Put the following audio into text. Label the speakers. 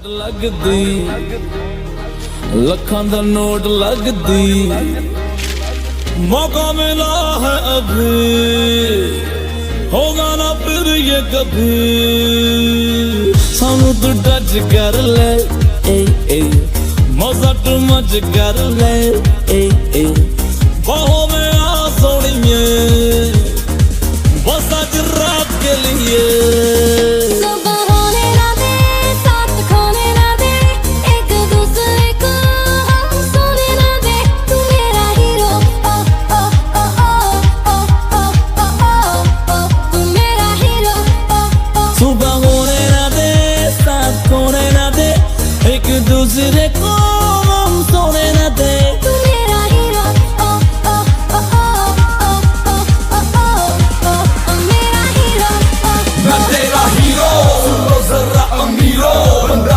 Speaker 1: लगदी लखां दा नोट लगदी मौका मिला है अभी होगा ना फिर ये कभी सानू तू टच कर ले मजा तू मज कर ले बहुत